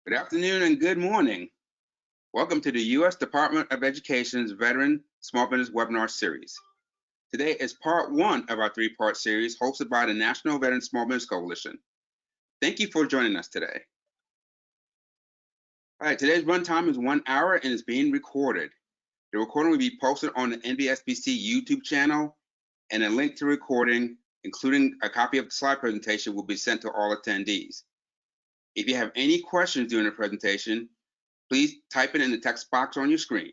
Good afternoon and good morning. Welcome to the U.S. Department of Education's Veteran Small Business Webinar Series. Today is part one of our three-part series hosted by the National Veteran Small Business Coalition. Thank you for joining us today. All right, today's runtime is 1 hour and is being recorded. The recording will be posted on the NVSBC YouTube channel, and a link to recording, including a copy of the slide presentation, will be sent to all attendees. If you have any questions during the presentation, please type it in the text box on your screen.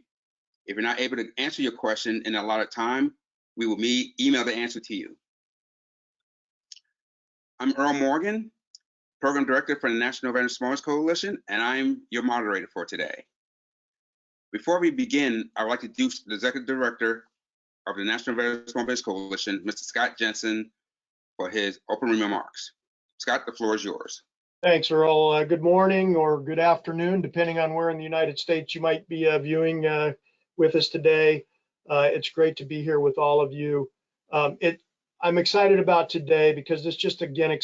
If you're not able to answer your question in a allotted time, we will email the answer to you. I'm Earl Morgan, Program Director for the National Veteran Small Business Coalition, and I'm your moderator for today. Before we begin, I would like to introduce the Executive Director of the National Veteran Small Business Coalition, Mr. Scott Jensen, for his opening remarks. Scott, the floor is yours. Thanks, Earl. Good morning or good afternoon, depending on where in the United States you might be viewing with us today. It's great to be here with all of you. I'm excited about today because this just, again,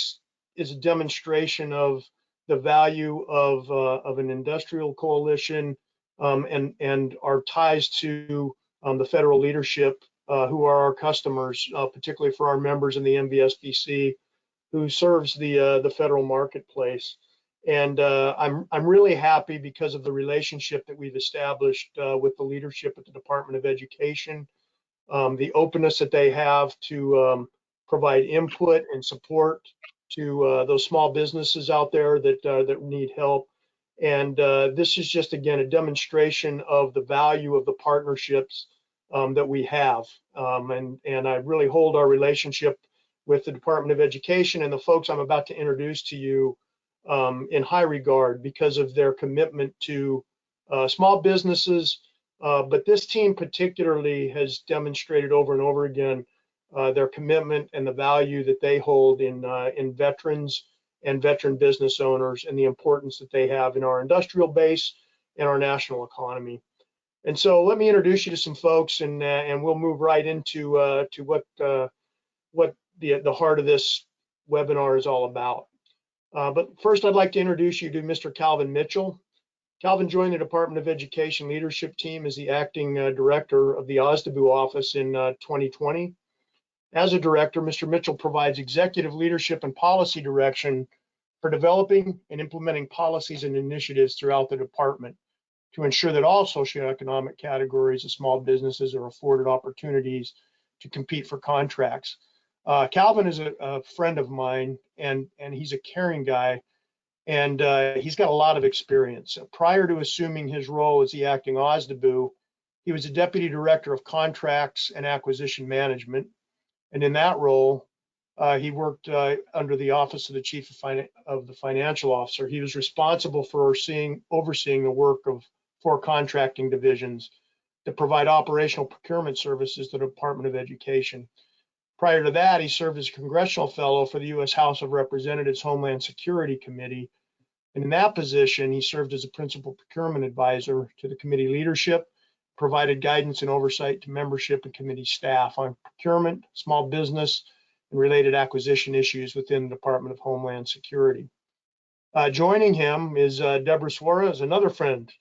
is a demonstration of the value of an industrial coalition and our ties to the federal leadership who are our customers, particularly for our members in the NVSBC, who serves the federal marketplace. And I'm really happy because of the relationship that we've established with the leadership at the Department of Education, the openness that they have to provide input and support to those small businesses out there that need help. And this is just, again, a demonstration of the value of the partnerships that we have. And I really hold our relationship with the Department of Education and the folks I'm about to introduce to you in high regard because of their commitment to small businesses. But this team particularly has demonstrated over and over again their commitment and the value that they hold in veterans and veteran business owners and the importance that they have in our industrial base and our national economy. And so let me introduce you to some folks, and we'll move right into to what the heart of this webinar is all about. But first, I'd like to introduce you to Mr. Calvin Mitchell. Calvin joined the Department of Education leadership team as the acting director of the OSDBU office in 2020. As a director, Mr. Mitchell provides executive leadership and policy direction for developing and implementing policies and initiatives throughout the department to ensure that all socioeconomic categories of small businesses are afforded opportunities to compete for contracts. Calvin is a friend of mine, and he's a caring guy, and he's got a lot of experience. Prior to assuming his role as the acting OSDBU, he was a deputy director of contracts and acquisition management, and in that role, he worked under the office of the chief of the financial officer. He was responsible for overseeing the work of 4 contracting divisions that provide operational procurement services to the Department of Education. Prior to that, he served as a congressional fellow for the U.S. House of Representatives Homeland Security Committee. And in that position, he served as a principal procurement advisor to the committee leadership, provided guidance and oversight to membership and committee staff on procurement, small business, and related acquisition issues within the Department of Homeland Security. Joining him is Deborah Suarez, another friend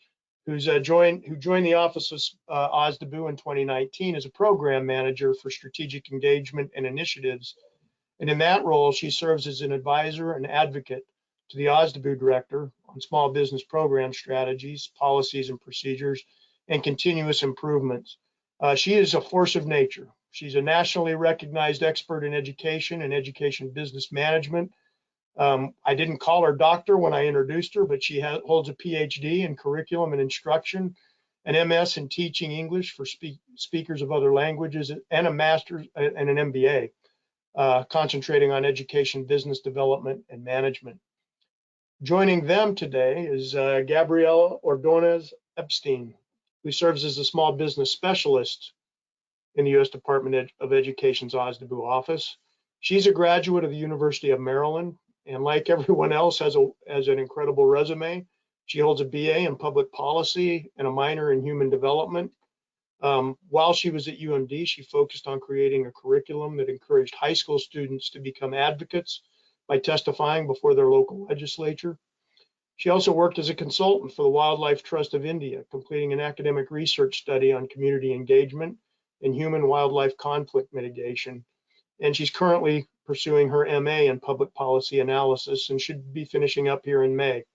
who joined the office of OSDBU in 2019 as a program manager for strategic engagement and initiatives. And in that role, she serves as an advisor and advocate to the OSDBU director on small business program strategies, policies and procedures, and continuous improvements. She is a force of nature. She's a nationally recognized expert in education and education business management. I didn't call her doctor when I introduced her, but she holds a PhD in curriculum and instruction, an MS in teaching English for speakers of other languages, and a master's and an MBA, concentrating on education, business development, and management. Joining them today is Gabriella Ordonez Epstein, who serves as a small business specialist in the U.S. Department of Education's OSDBU office. She's a graduate of the University of Maryland, and like everyone else, has an incredible resume. She holds a BA in public policy and a minor in human development. While she was at UMD, she focused on creating a curriculum that encouraged high school students to become advocates by testifying before their local legislature. She also worked as a consultant for the Wildlife Trust of India, completing an academic research study on community engagement and human-wildlife conflict mitigation. And she's currently pursuing her MA in public policy analysis and should be finishing up here in May.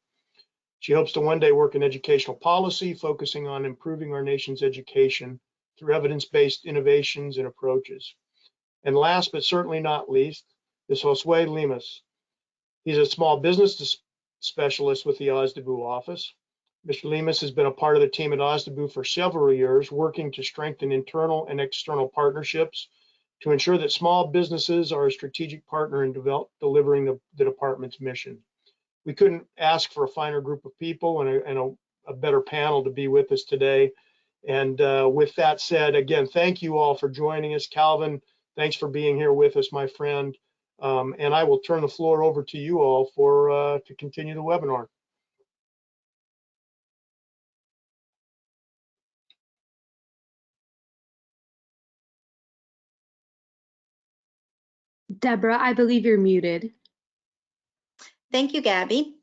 She hopes to one day work in educational policy, focusing on improving our nation's education through evidence-based innovations and approaches. And last but certainly not least is Josue Lemus. He's a small business specialist with the OSDBU office. Mr. Lemus has been a part of the team at OSDBU for several years, working to strengthen internal and external partnerships to ensure that small businesses are a strategic partner in delivering the department's mission. We couldn't ask for a finer group of people and a better panel to be with us today. And with that said, again, thank you all for joining us. Calvin, thanks for being here with us, my friend. And I will turn the floor over to you all to continue the webinar. Deborah, I believe you're muted. Thank you, Gabby.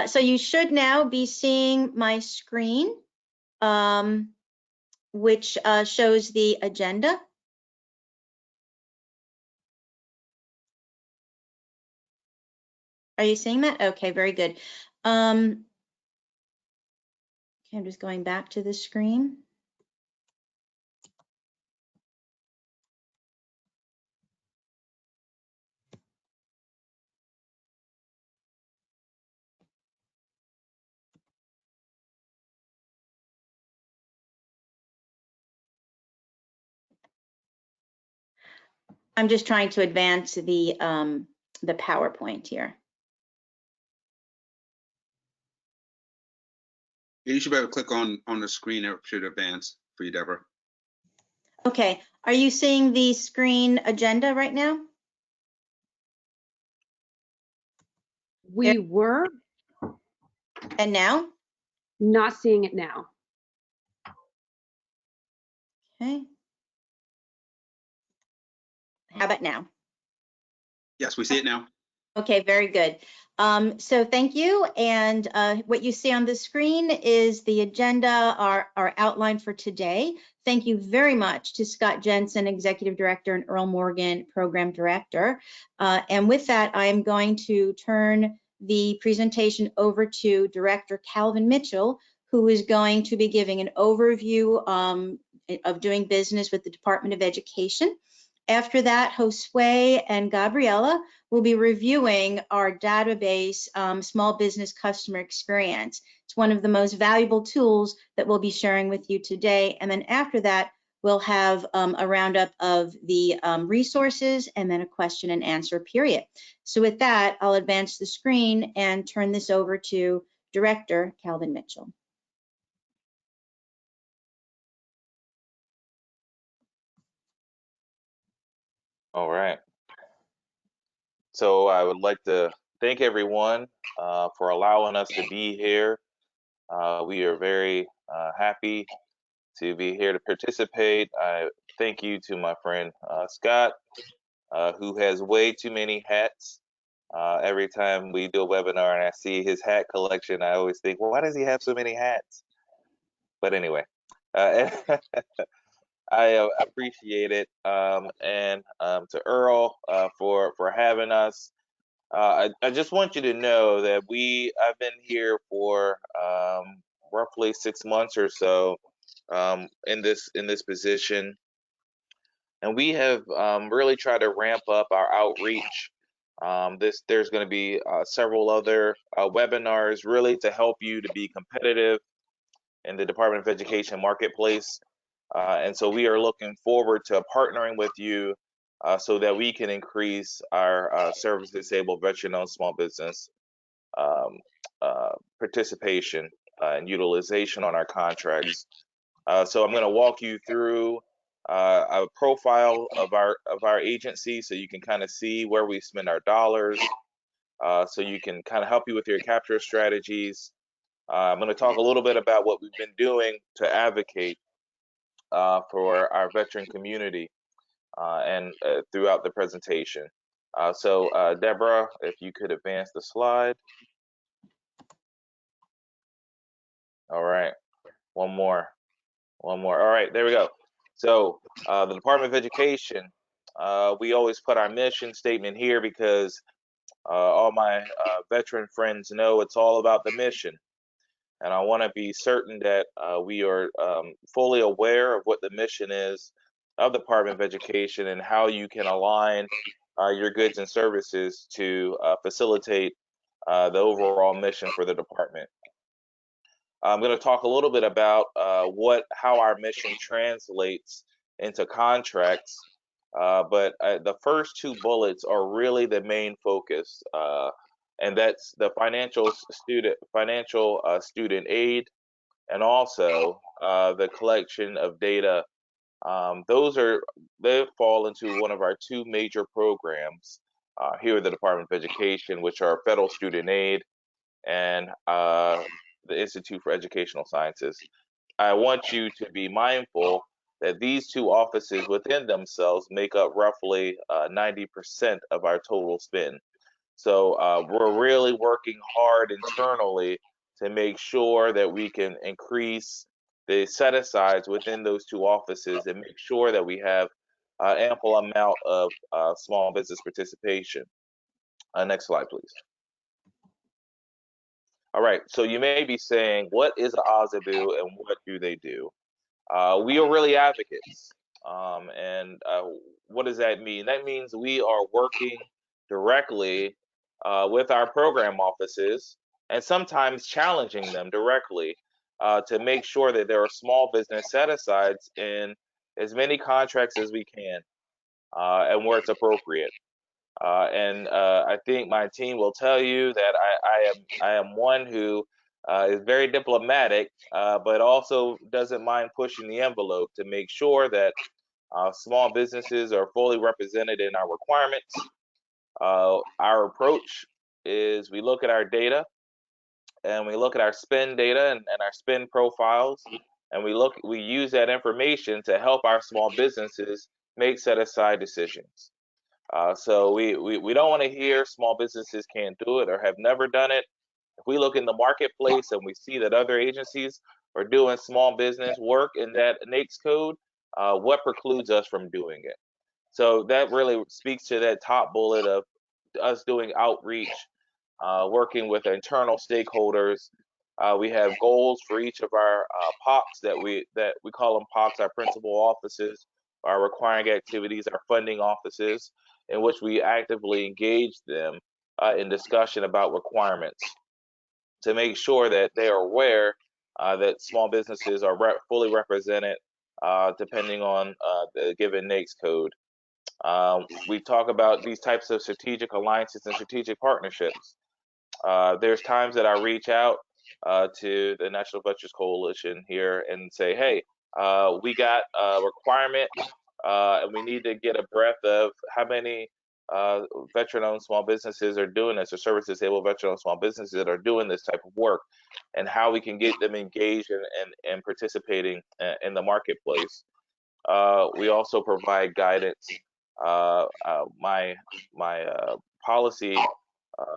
So you should now be seeing my screen, which shows the agenda. Are you seeing that? Okay, very good. Okay, I'm just going back to the screen. I'm just trying to advance the PowerPoint here. You should be able to click on the screen. It should advance for you, Deborah. Okay, are you seeing the screen agenda right now? We were And now? not seeing it now. Okay. How about now? Yes, we see it now. Okay, very good. So thank you. And what you see on the screen is the agenda, our outline for today. Thank you very much to Scott Jensen, Executive Director, and Earl Morgan, Program Director. And with that, I'm going to turn the presentation over to Director Calvin Mitchell, who is going to be giving an overview of doing business with the Department of Education. After that, Josue and Gabriella will be reviewing our database small business customer experience. It's one of the most valuable tools that we'll be sharing with you today. And then after that, we'll have a roundup of the resources and then a question and answer period. So with that, I'll advance the screen and turn this over to Director Calvin Mitchell. All right. So I would like to thank everyone for allowing us to be here. We are very happy to be here to participate. I thank you to my friend Scott, who has way too many hats. Every time we do a webinar and I see his hat collection, I always think, well, why does he have so many hats? But anyway, I appreciate it, and to Earl for having us. I just want you to know that I've been here for roughly 6 months or so in this position, and we have really tried to ramp up our outreach. There's going to be several other webinars really to help you to be competitive in the Department of Education marketplace. And so we are looking forward to partnering with you so that we can increase our service-disabled veteran-owned small business participation and utilization on our contracts. So I'm going to walk you through a profile of our agency so you can kind of see where we spend our dollars, so you can kind of help you with your capture strategies. I'm going to talk a little bit about what we've been doing to advocate for our veteran community and throughout the presentation. So Deborah, if you could advance the slide. All right, one more. All right, there we go. So the Department of Education, we always put our mission statement here because all my veteran friends know it's all about the mission. And I want to be certain that we are fully aware of what the mission is of the Department of Education and how you can align your goods and services to facilitate the overall mission for the department. I'm going to talk a little bit about how our mission translates into contracts, but the first two bullets are really the main focus, and that's the financial student aid, and also the collection of data. They fall into one of our two major programs here at the Department of Education, which are federal student aid and the Institute for Educational Sciences. I want you to be mindful that these two offices within themselves make up roughly 90% of our total spend. So we're really working hard internally to make sure that we can increase the set-asides within those two offices and make sure that we have ample amount of small business participation. Next slide, please. All right, so you may be saying, what is an OSDBU and what do they do? We are really advocates. And what does that mean? That means we are working directly with our program offices and sometimes challenging them directly to make sure that there are small business set-asides in as many contracts as we can and where it's appropriate. I think my team will tell you that I am one who is very diplomatic, but also doesn't mind pushing the envelope to make sure that small businesses are fully represented in our requirements. Our approach is we look at our data and we look at our spend data and our spend profiles, and we use that information to help our small businesses make set-aside decisions. So we don't want to hear small businesses can't do it or have never done it. If we look in the marketplace and we see that other agencies are doing small business work in that NAICS code, what precludes us from doing it? So that really speaks to that top bullet of us doing outreach, working with internal stakeholders. We have goals for each of our POCs that we call them POCs, our principal offices, our requiring activities, our funding offices, in which we actively engage them in discussion about requirements to make sure that they are aware that small businesses are fully represented depending on the given NAICS code. We talk about these types of strategic alliances and strategic partnerships. There's times that I reach out to the National Veterans Coalition here and say, hey, we got a requirement and we need to get a breadth of how many veteran-owned small businesses are doing this, or service-disabled veteran-owned small businesses that are doing this type of work, and how we can get them engaged and participating in the marketplace. We also provide guidance. My policy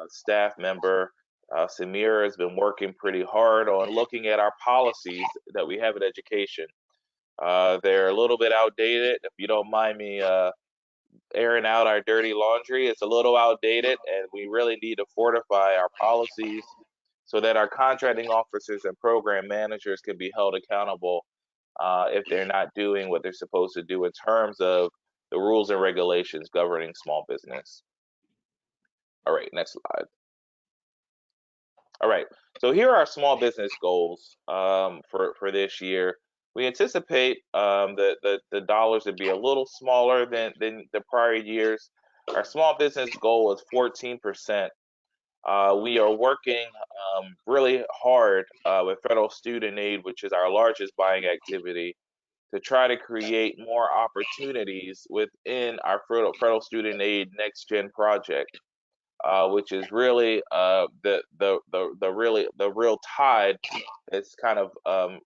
staff member, Samir, has been working pretty hard on looking at our policies that we have in education. They're a little bit outdated. If you don't mind me airing out our dirty laundry, it's a little outdated, and we really need to fortify our policies so that our contracting officers and program managers can be held accountable if they're not doing what they're supposed to do in terms of the rules and regulations governing small business. All right, next slide. All right, so here are our small business goals for this year. We anticipate the dollars to be a little smaller than the prior years. Our small business goal is 14%. We are working really hard with federal student aid, which is our largest buying activity, to try to create more opportunities within our federal student aid next gen project, which is really the real tide that's kind of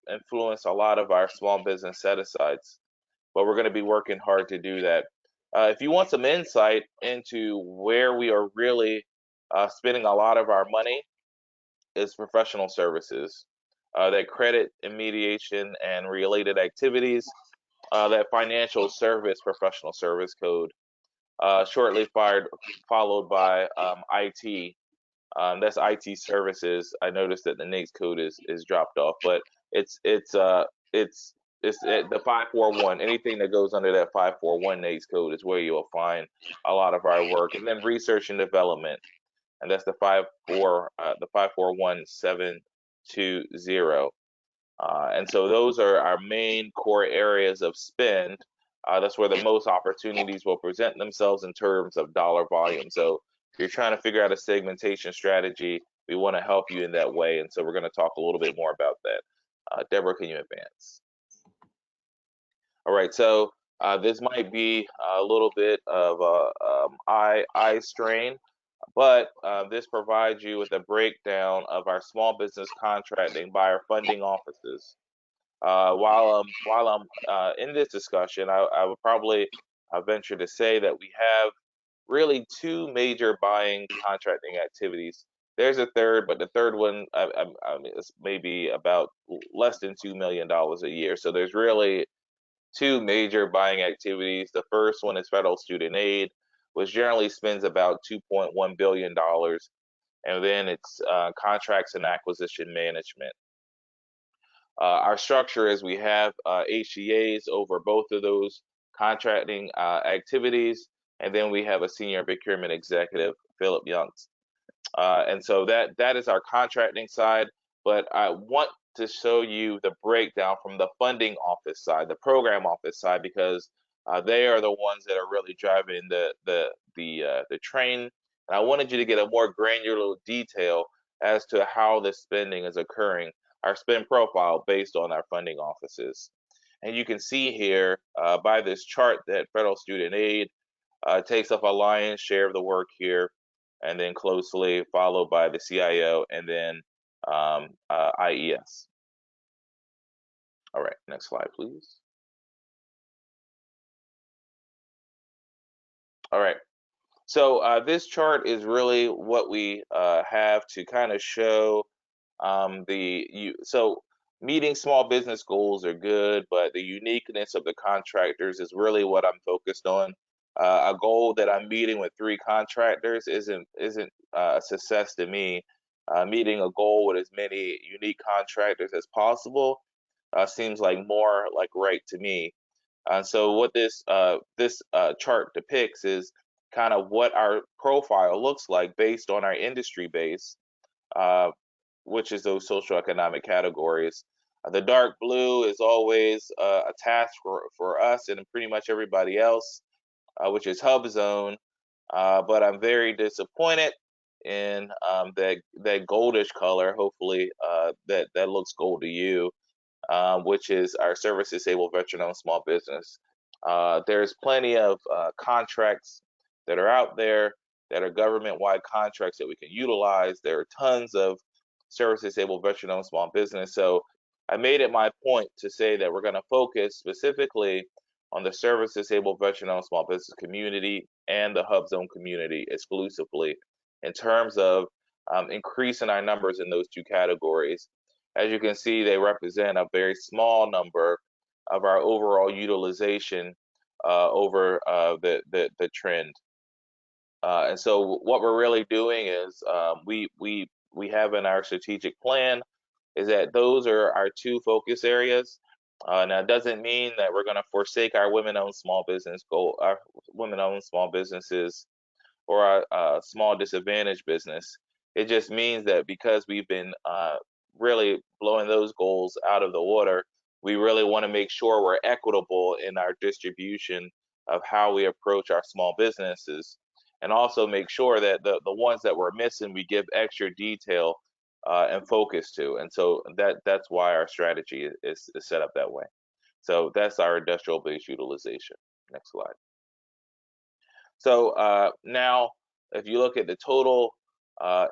influenced a lot of our small business set-asides. But we're going to be working hard to do that. If you want some insight into where we are really spending a lot of our money, is professional services. that credit and mediation and related activities, that financial service professional service code, shortly followed by IT. That's IT services. I noticed that the NAICS code is dropped off, but it's the 541. Anything that goes under that 541 NAICS code is where you'll find a lot of our work. And then research and development, and that's the 541720. And so those are our main core areas of spend. That's where the most opportunities will present themselves in terms of dollar volume. So if you're trying to figure out a segmentation strategy, we want to help you in that way. And so we're going to talk a little bit more about that. Deborah, can you advance? All right, so this might be a little bit of a eye strain, but this provides you with a breakdown of our small business contracting by our funding offices. While I'm in this discussion, I would probably venture to say that we have really two major buying contracting activities. There's a third, but the third one I mean, is maybe about less than $2 million a year. So there's really two major buying activities. The first one is federal student aid, which generally spends about $2.1 billion. And then it's contracts and acquisition management. Our structure is we have HCAs over both of those contracting activities, and then we have a senior procurement executive, Philip Youngs. And so that is our contracting side, but I want to show you the breakdown from the funding office side, the program office side, because they are the ones that are really driving the train. And I wanted you to get a more granular detail as to how the spending is occurring, our spend profile based on our funding offices. And you can see here by this chart that federal student aid takes up a lion's share of the work here, and then closely followed by the CIO and then IES. All right, next slide, please. All right, so this chart is really what we have to kind of show so meeting small business goals are good, but the uniqueness of the contractors is really what I'm focused on. A goal that I'm meeting with 3 contractors isn't a success to me. Meeting a goal with as many unique contractors as possible seems like more like right to me. So what this chart depicts is kind of what our profile looks like based on our industry base, which is those socioeconomic categories. The dark blue is always a task for us and pretty much everybody else, which is hub zone. But I'm very disappointed in that goldish color. Hopefully that looks gold to you, which is our service disabled veteran-owned small business. There's plenty of contracts that are out there that are government-wide contracts that we can utilize. There are tons of service disabled veteran-owned small business. So I made it my point to say that we're going to focus specifically on the service disabled veteran-owned small business community and the hub zone community exclusively in terms of increasing our numbers in those two categories. As you can see, they represent a very small number of our overall utilization over the trend. And so what we're really doing is we have in our strategic plan is that those are our 2 focus areas. Now, it doesn't mean that we're going to forsake our women-owned small business goal, our women-owned small businesses, or our small disadvantaged business. It just means that because we've been really blowing those goals out of the water, we really want to make sure we're equitable in our distribution of how we approach our small businesses, and also make sure that the ones that we're missing, we give extra detail and focus to. And so that's why our strategy is set up that way. So that's our industrial base utilization. Next slide. So now, if you look at the total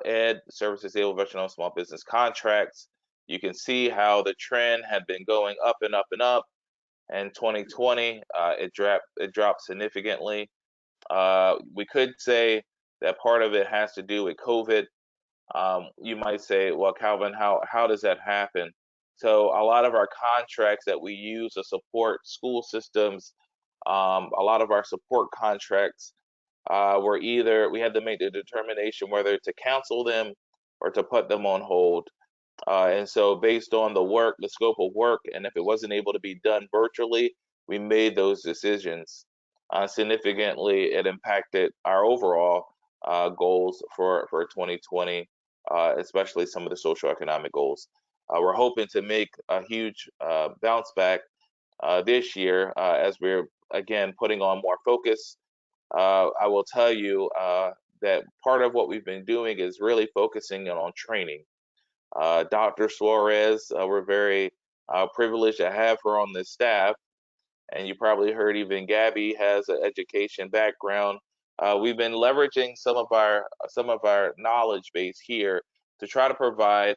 ed service disabled veteran-owned small business contracts, you can see how the trend had been going up and up and up. And 2020, it dropped significantly. We could say that part of it has to do with COVID. You might say, well, Calvin, how does that happen? So a lot of our contracts that we use to support school systems, a lot of our support contracts were either we had to make the determination whether to cancel them or to put them on hold. And so based on the work, the scope of work, and if it wasn't able to be done virtually, we made those decisions. Significantly, it impacted our overall goals for 2020, especially some of the socioeconomic goals. We're hoping to make a huge bounce back this year as we're, again, putting on more focus. I will tell you that part of what we've been doing is really focusing on training. Dr. Suarez, we're very privileged to have her on the staff. And you probably heard even Gabby has an education background. We've been leveraging some of our knowledge base here to try to provide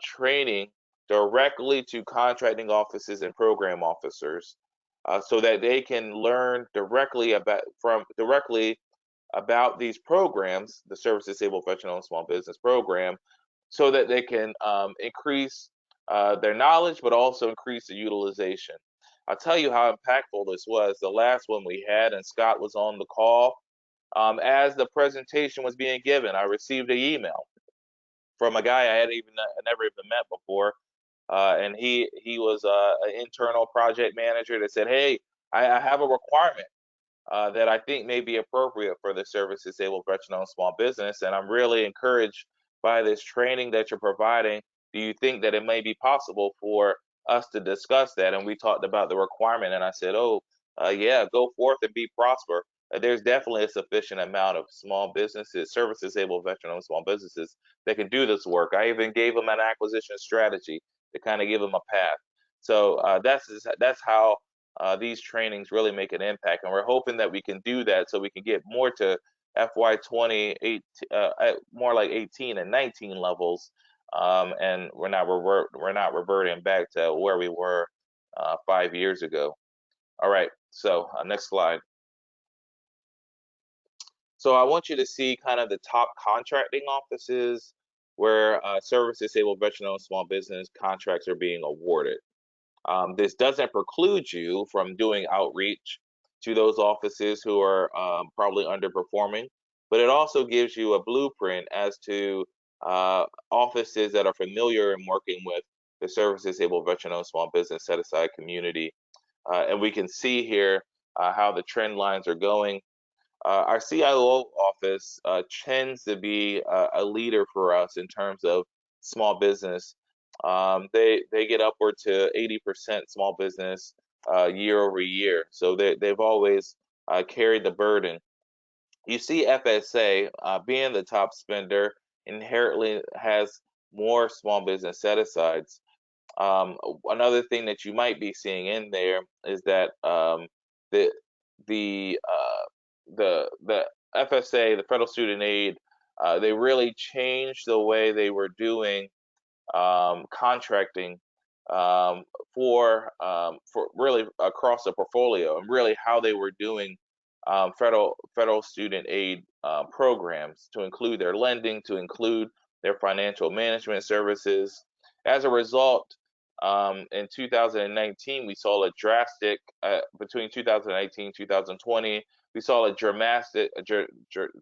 training directly to contracting offices and program officers, so that they can learn directly about these programs, the Service Disabled Veteran Owned Small Business Program, so that they can increase their knowledge, but also increase the utilization. I'll tell you how impactful this was. The last one we had, and Scott was on the call, as the presentation was being given, I received an email from a guy I never even met before, and he was an internal project manager that said, "Hey, I have a requirement that I think may be appropriate for the Service Disabled Veteran-Owned Small Business, and I'm really encouraged by this training that you're providing. Do you think that it may be possible for us to discuss that?" And we talked about the requirement, and I said, "Oh, yeah, go forth and be prosper." There's definitely a sufficient amount of small businesses, service disabled veteran-owned small businesses that can do this work. I even gave them an acquisition strategy to kind of give them a path. So that's how these trainings really make an impact, and we're hoping that we can do that so we can get more to FY 28, more like 18 and 19 levels, and we're not reverting back to where we were 5 years ago. All right, so next slide. So I want you to see kind of the top contracting offices where service disabled veteran-owned small business contracts are being awarded. This doesn't preclude you from doing outreach to those offices who are probably underperforming, but it also gives you a blueprint as to offices that are familiar in working with the service disabled veteran-owned small business set-aside community. And we can see here how the trend lines are going. Our CIO office tends to be a leader for us in terms of small business. They get upward to 80% small business year over year. So they've always carried the burden. You see FSA being the top spender inherently has more small business set-asides. Another thing that you might be seeing in there is that the FSA, the Federal Student Aid, they really changed the way they were doing contracting for really across the portfolio, and really how they were doing federal student aid programs to include their lending, to include their financial management services. As a result, in 2019, we saw a drastic, between 2019 and 2020, we saw a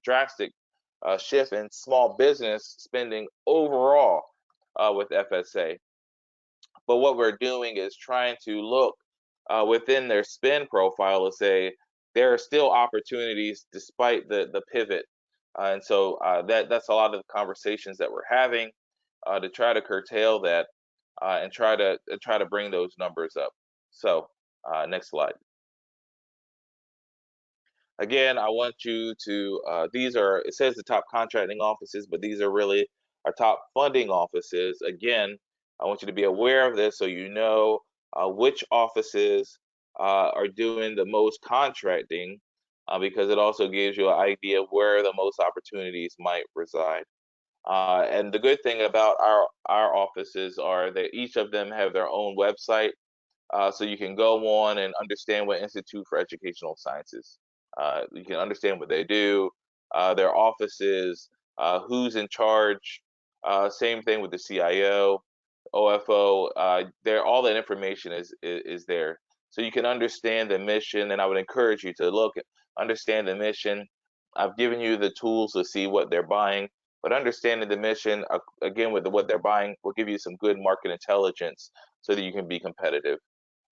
drastic shift in small business spending overall with FSA. But what we're doing is trying to look within their spend profile to say there are still opportunities despite the pivot. And so that's a lot of the conversations that we're having to try to curtail that and try to bring those numbers up. So next slide. Again, I want you to, it says the top contracting offices, but these are really our top funding offices. Again, I want you to be aware of this so you know which offices are doing the most contracting, because it also gives you an idea of where the most opportunities might reside. And the good thing about our offices are that each of them have their own website, so you can go on and understand what Institute for Educational Sciences. You can understand what they do, their offices, who's in charge. Same thing with the CIO. OFO, there, all that information is there. So you can understand the mission, and I would encourage you to understand the mission. I've given you the tools to see what they're buying, but understanding the mission, again, with what they're buying, will give you some good market intelligence so that you can be competitive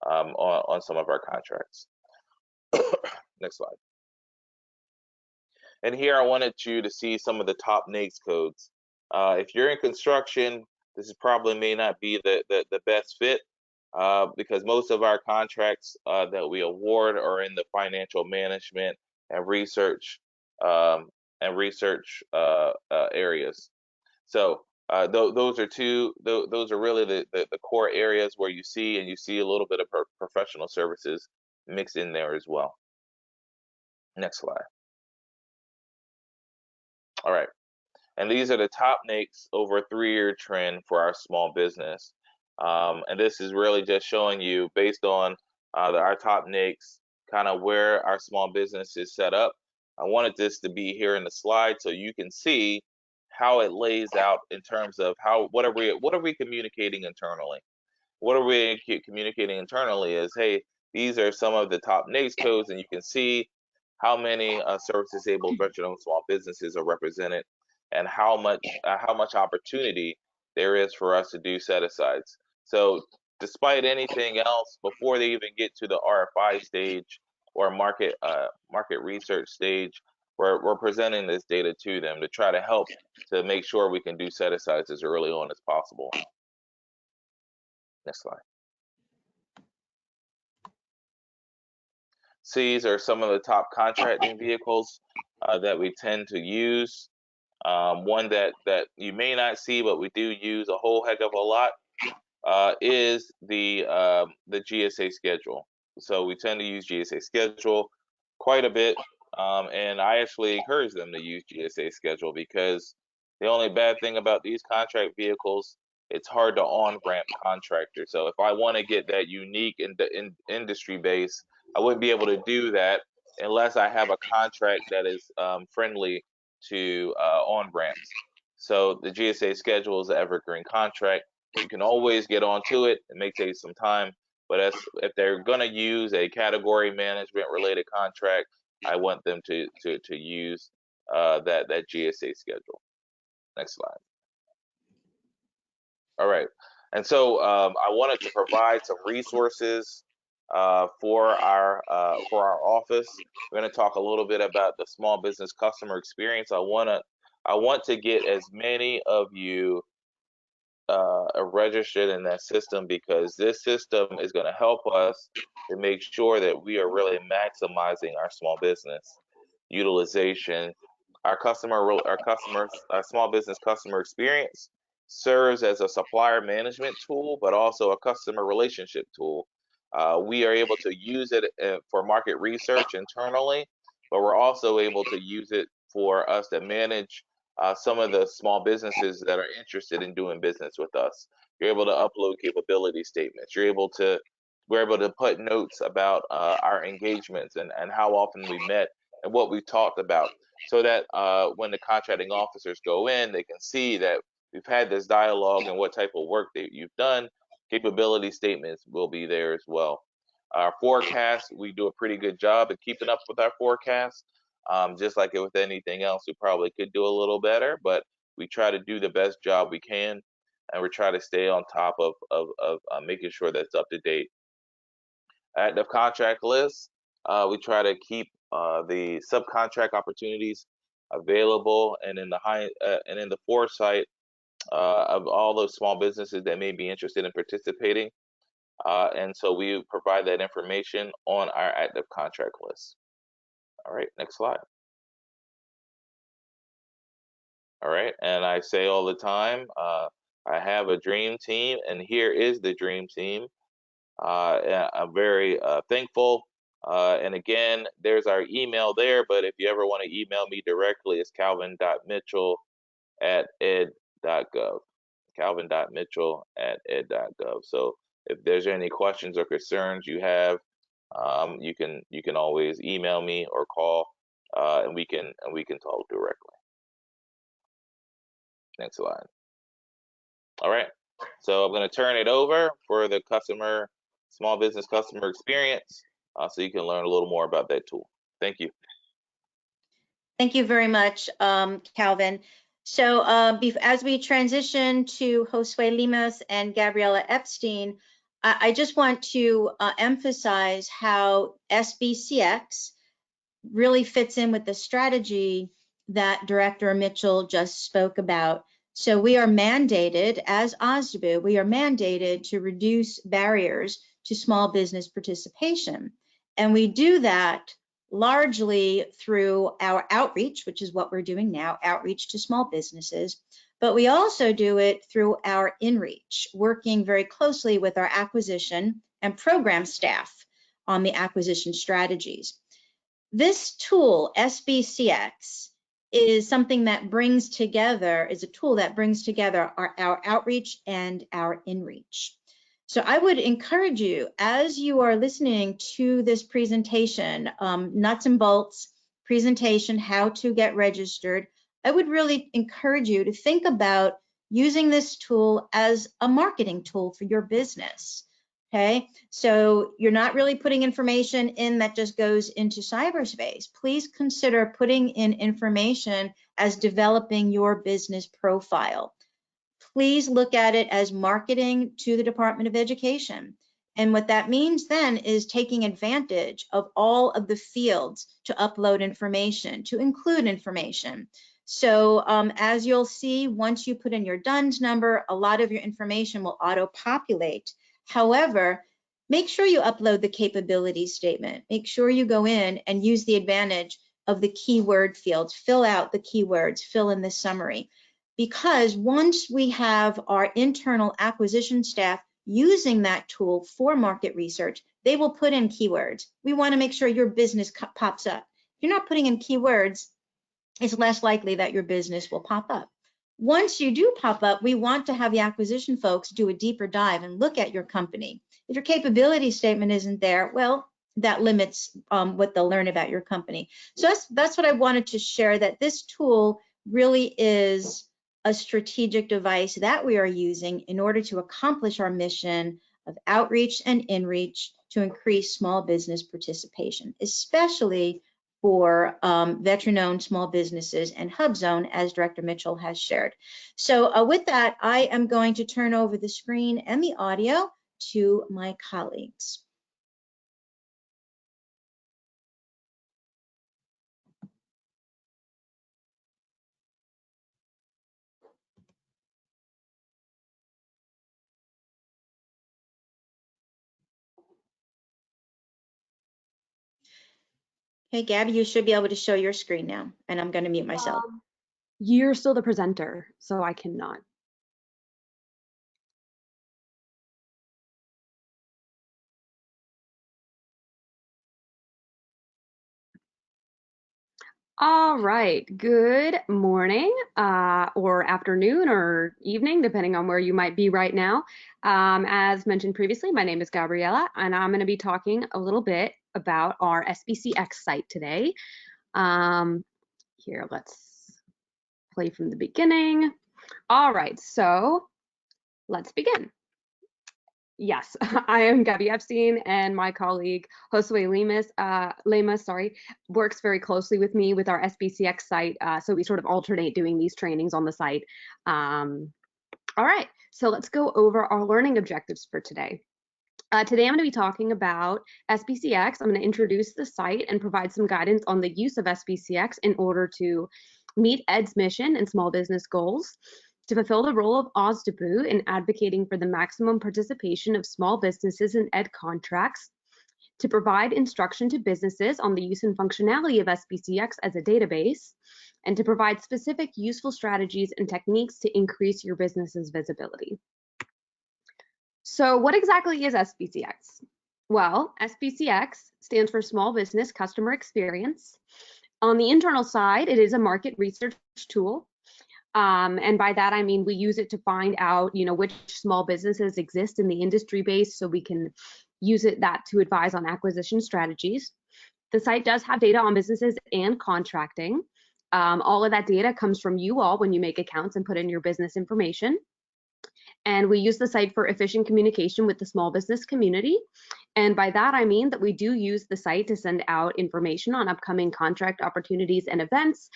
on some of our contracts. Next slide. And here I wanted you to see some of the top NAICS codes. If you're in construction, this is probably may not be the best fit because most of our contracts that we award are in the financial management and research areas. So those are really the core areas where you see a little bit of professional services mixed in there as well. Next slide. All right. And these are the top NAICS over a 3-year trend for our small business. And this is really just showing you, based on our top NAICS, kind of where our small business is set up. I wanted this to be here in the slide so you can see how it lays out in terms of what are we communicating internally. What are we communicating internally is, hey, these are some of the top NAICS codes, and you can see how many service-disabled veteran small businesses are represented, and how much opportunity there is for us to do set-asides. So despite anything else, before they even get to the RFI stage or market research stage, we're presenting this data to them to try to help to make sure we can do set-asides as early on as possible. Next slide. These are some of the top contracting vehicles that we tend to use. One that you may not see, but we do use a whole heck of a lot, is the Gsa Schedule. So we tend to use Gsa Schedule quite a bit, and I actually encourage them to use Gsa Schedule because the only bad thing about these contract vehicles, it's hard to on-ramp contractors. So if I want to get that unique industry base, I wouldn't be able to do that unless I have a contract that is friendly to on-ramps. So the Gsa Schedule is an evergreen contract. You can always get onto it. It may take some time, but if they're going to use a category management related contract, I want them to use that Gsa Schedule. Next slide. All right, and so I wanted to provide some resources for our office. We're going to talk a little bit about the small business customer experience. I want to get as many of you registered in that system, because this system is going to help us to make sure that we are really maximizing our small business utilization. Our small business customer experience serves as a supplier management tool, but also a customer relationship tool. We are able to use it for market research internally, but we're also able to use it for us to manage some of the small businesses that are interested in doing business with us. You're able to upload capability statements. We're able to put notes about our engagements and how often we met and what we talked about, so that when the contracting officers go in, they can see that we've had this dialogue and what type of work that you've done. Capability statements will be there as well. Our forecast, we do a pretty good job at keeping up with our forecast. Just like with anything else, we probably could do a little better, but we try to do the best job we can, and we try to stay on top of making sure that's up to date. Active contract list, we try to keep the subcontract opportunities available and in the foresight of all those small businesses that may be interested in participating. And so we provide that information on our active contract list. All right, next slide. All right, and I say all the time, I have a dream team, and here is the dream team. I'm very thankful. And again, there's our email there, but if you ever want to email me directly, it's calvin.mitchell@ed.gov. calvin.mitchell@ed.gov. So if there's any questions or concerns you have, you can always email me or call, and we can talk directly. Next slide. All right. So I'm going to turn it over for the small business customer experience, so you can learn a little more about that tool. Thank you. Thank you very much, Calvin. So as we transition to Josue Lemus and Gabriella Epstein, I just want to emphasize how SBCX really fits in with the strategy that Director Mitchell just spoke about. So we are mandated, as OSDBU, we are mandated to reduce barriers to small business participation. And we do that largely through our outreach, which is what we're doing now, outreach to small businesses. But we also do it through our inreach, working very closely with our acquisition and program staff on the acquisition strategies. This tool, Sbcx, is something that is a tool that brings together our outreach and our inreach. So I would encourage you, as you are listening to this presentation, nuts and bolts presentation, how to get registered, I would really encourage you to think about using this tool as a marketing tool for your business. Okay, so you're not really putting information in that just goes into cyberspace. Please consider putting in information as developing your business profile. Please look at it as marketing to the Department of Education. And what that means then is taking advantage of all of the fields to upload information, to include information. So as you'll see, once you put in your DUNS number, a lot of your information will auto-populate. However, make sure you upload the capability statement. Make sure you go in and use the advantage of the keyword fields. Fill out the keywords, fill in the summary. Because once we have our internal acquisition staff using that tool for market research, they will put in keywords. We want to make sure your business pops up. If you're not putting in keywords, it's less likely that your business will pop up. Once you do pop up, we want to have the acquisition folks do a deeper dive and look at your company. If your capability statement isn't there, well, that limits what they'll learn about your company. So that's what I wanted to share, that this tool really is a strategic device that we are using in order to accomplish our mission of outreach and inreach to increase small business participation, especially for veteran-owned small businesses and Hub Zone, as Director Mitchell has shared. So with that, I am going to turn over the screen and the audio to my colleagues. Okay, Gabby, you should be able to show your screen now, and I'm going to mute myself. You're still the presenter, so I cannot. All right, good morning or afternoon or evening, depending on where you might be right now. As mentioned previously, my name is Gabriella, and I'm going to be talking a little bit about our SBCX site today. Here, let's play from the beginning. All right, so let's begin. Yes, I am Gabby Epstein, and my colleague Josue Lemus, works very closely with me with our SBCX site. So we sort of alternate doing these trainings on the site. All right, so let's go over our learning objectives for today. Today I'm going to be talking about Sbcx. I'm going to introduce the site and provide some guidance on the use of Sbcx in order to meet ED's mission and small business goals, to fulfill the role of OSDBU in advocating for the maximum participation of small businesses in ED contracts, to provide instruction to businesses on the use and functionality of Sbcx as a database, and to provide specific useful strategies and techniques to increase your business's visibility. So what exactly is Sbcx? Well, Sbcx stands for Small Business Customer Experience. On the internal side, it is a market research tool. And by that, I mean we use it to find out, which small businesses exist in the industry base, so we can use that to advise on acquisition strategies. The site does have data on businesses and contracting. All of that data comes from you all when you make accounts and put in your business information. And we use the site for efficient communication with the small business community. And by that, I mean that we do use the site to send out information on upcoming contract opportunities and events.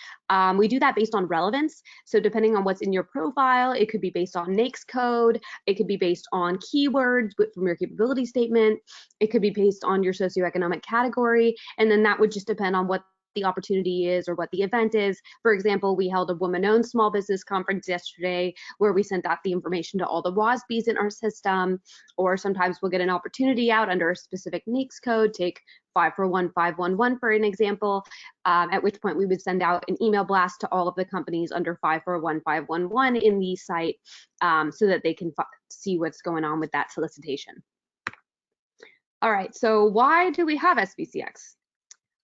We do that based on relevance. So depending on what's in your profile, it could be based on NAICS code, it could be based on keywords from your capability statement, it could be based on your socioeconomic category, and then that would just depend on what the opportunity is or what the event is. For example, we held a woman-owned small business conference yesterday where we sent out the information to all the WOSBs in our system, or sometimes we'll get an opportunity out under a specific NAICS code, take 541511 for an example, at which point we would send out an email blast to all of the companies under 541511 in the site so that they can see what's going on with that solicitation. All right, so why do we have SBCX?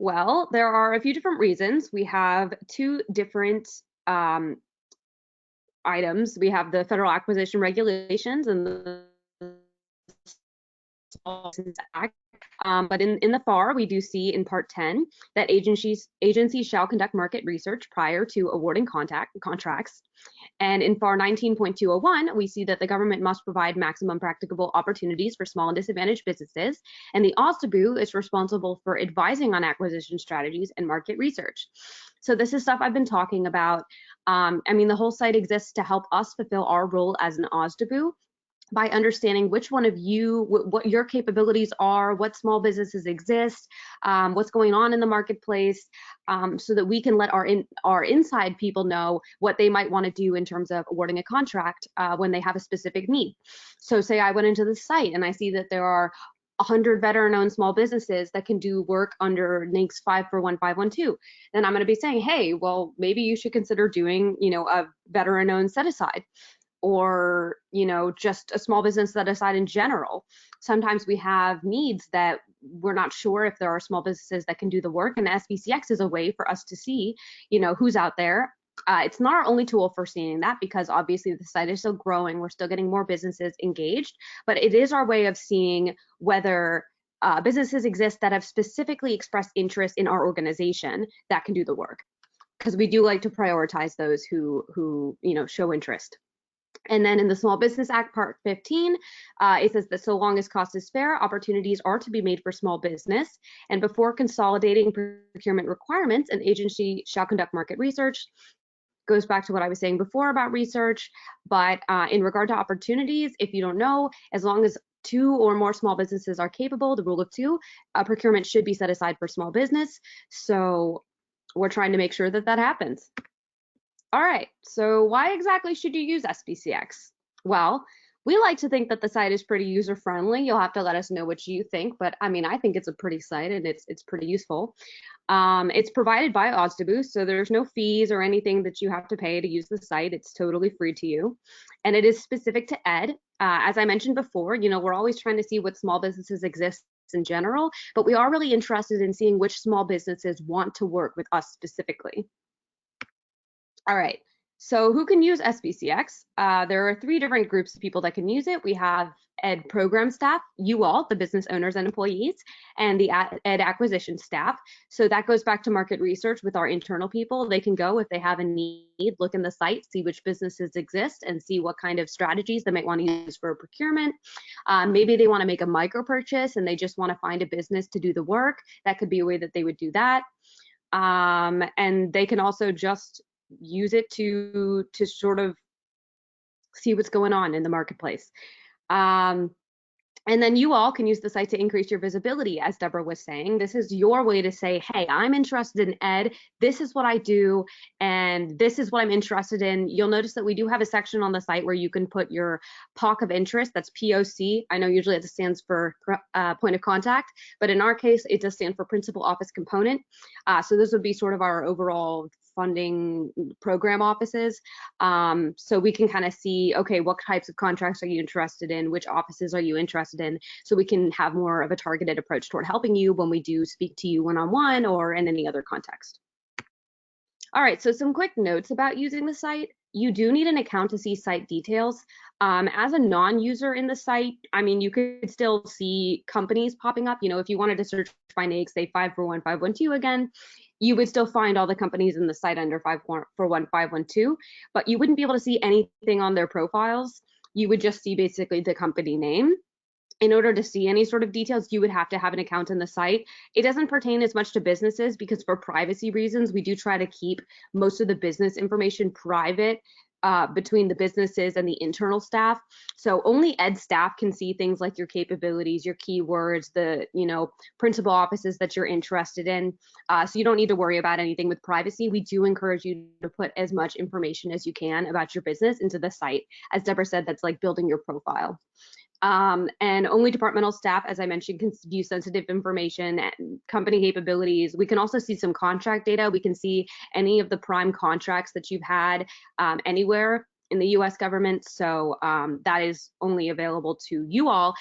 Well, there are a few different reasons. We have two different items. We have the Federal Acquisition Regulations and the Small Business Act. But in the FAR, we do see in Part 10 that agencies shall conduct market research prior to awarding contracts. And in FAR 19.201, we see that the government must provide maximum practicable opportunities for small and disadvantaged businesses. And the OSDBU is responsible for advising on acquisition strategies and market research. So this is stuff I've been talking about. I mean, the whole site exists to help us fulfill our role as an OSDBU by understanding which one of you, what your capabilities are, what small businesses exist, what's going on in the marketplace, so that we can let our inside people know what they might want to do in terms of awarding a contract when they have a specific need. So say I went into the site and I see that there are 100 veteran-owned small businesses that can do work under NAICS 541512. Then I'm going to be saying, hey, well, maybe you should consider doing, a veteran-owned set-aside, or just a small business set aside in general. Sometimes we have needs that we're not sure if there are small businesses that can do the work, and SBCX is a way for us to see who's out there. It's not our only tool for seeing that, because obviously the site is still growing, we're still getting more businesses engaged, but it is our way of seeing whether businesses exist that have specifically expressed interest in our organization that can do the work, because we do like to prioritize those who show interest. And then in the Small Business Act, Part 15, it says that so long as cost is fair, opportunities are to be made for small business. And before consolidating procurement requirements, an agency shall conduct market research. Goes back to what I was saying before about research. But in regard to opportunities, if you don't know, as long as 2 or more small businesses are capable, the rule of 2, procurement should be set aside for small business. So we're trying to make sure that that happens. All right, so why exactly should you use Sbcx? Well, we like to think that the site is pretty user-friendly. You'll have to let us know what you think, but I mean, I think it's a pretty site and it's pretty useful. It's provided by OSDBU, so there's no fees or anything that you have to pay to use the site. It's totally free to you, and it is specific to ed. As I mentioned before, we're always trying to see what small businesses exist in general, but we are really interested in seeing which small businesses want to work with us specifically. All right, so who can use Sbcx? There are 3 different groups of people that can use it. We have ed program staff, you all, the business owners and employees, and the ed acquisition staff. So that goes back to market research with our internal people. They can go if they have a need, look in the site, see which businesses exist, and see what kind of strategies they might want to use for procurement. Maybe they want to make a micro purchase and they just want to find a business to do the work. That could be a way that they would do that. And they can also just use it to sort of see what's going on in the marketplace. And then you all can use the site to increase your visibility, as Deborah was saying. This is your way to say, hey, I'm interested in ed, this is what I do, and this is what I'm interested in. You'll notice that we do have a section on the site where you can put your POC of interest, that's POC. I know usually it stands for point of contact, but in our case, it does stand for principal office component. So this would be sort of our overall funding program offices. So we can kind of see, okay, what types of contracts are you interested in? Which offices are you interested in? So we can have more of a targeted approach toward helping you when we do speak to you one-on-one or in any other context. All right, so some quick notes about using the site. You do need an account to see site details. As a non-user in the site, I mean, you could still see companies popping up. If you wanted to search by NAICS, say 541512 again, you would still find all the companies in the site under 541512, but you wouldn't be able to see anything on their profiles. you would just see basically the company name. In order to see any sort of details, you would have to have an account in the site. It doesn't pertain as much to businesses because for privacy reasons, we do try to keep most of the business information private between the businesses and the internal staff. So only ed staff can see things like your capabilities, your keywords, the principal offices that you're interested in. So you don't need to worry about anything with privacy. We do encourage you to put as much information as you can about your business into the site. As Deborah said, that's like building your profile. And only departmental staff, as I mentioned, can view sensitive information and company capabilities. We can also see some contract data. We can see any of the prime contracts that you've had anywhere in the US government. So that is only available to you all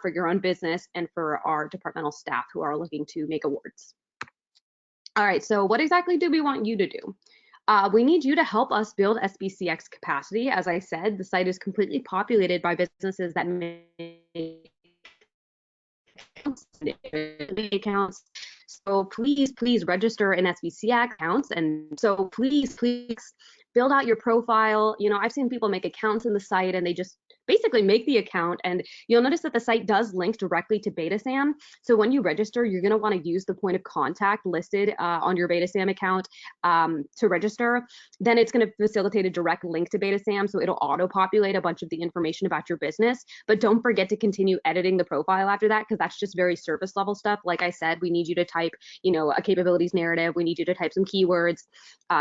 for your own business and for our departmental staff who are looking to make awards. All right, so what exactly do we want you to do? We need you to help us build SBCX capacity. As I said, the site is completely populated by businesses that make accounts. So please register in SBCX accounts. And so please build out your profile. I've seen people make accounts in the site and they just basically make the account, and you'll notice that the site does link directly to BetaSam. So when you register, you're going to want to use the point of contact listed on your BetaSam account to register. Then it's going to facilitate a direct link to BetaSam, so it'll auto-populate a bunch of the information about your business. But don't forget to continue editing the profile after that, because that's just very surface level stuff. Like I said, we need you to type, a capabilities narrative. We need you to type some keywords.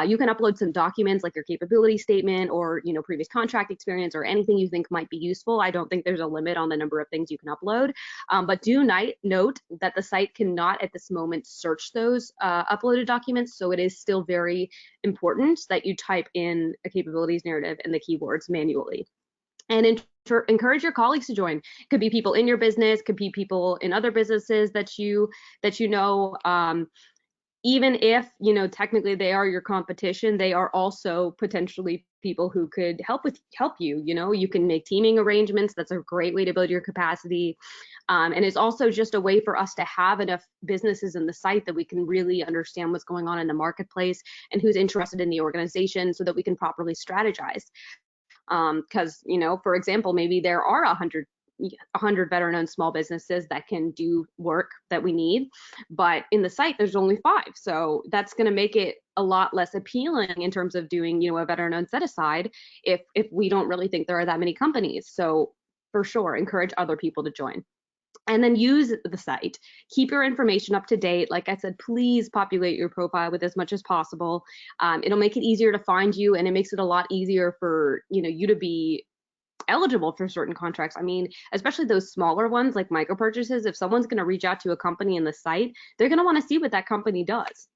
You can upload some documents like your capability statement or previous contract experience or anything you think might be useful. I don't think there's a limit on the number of things you can upload, but do note that the site cannot at this moment search those uploaded documents, so it is still very important that you type in a capabilities narrative and the keywords manually. And encourage your colleagues to join. Could be people in your business, could be people in other businesses that you know. Even if, technically they are your competition, they are also potentially people who could help you. You can make teaming arrangements. That's a great way to build your capacity. And it's also just a way for us to have enough businesses in the site that we can really understand what's going on in the marketplace and who's interested in the organization so that we can properly strategize. Because, for example, maybe there are 100 veteran-owned small businesses that can do work that we need, but in the site there's only 5, so that's going to make it a lot less appealing in terms of doing a veteran-owned set-aside if we don't really think there are that many companies. So for sure, encourage other people to join. And then use the site. Keep your information up to date. Like I said, please populate your profile with as much as possible. It'll make it easier to find you, and it makes it a lot easier for you to be eligible for certain contracts. I mean, especially those smaller ones like micro purchases. If someone's going to reach out to a company in the site, they're going to want to see what that company does.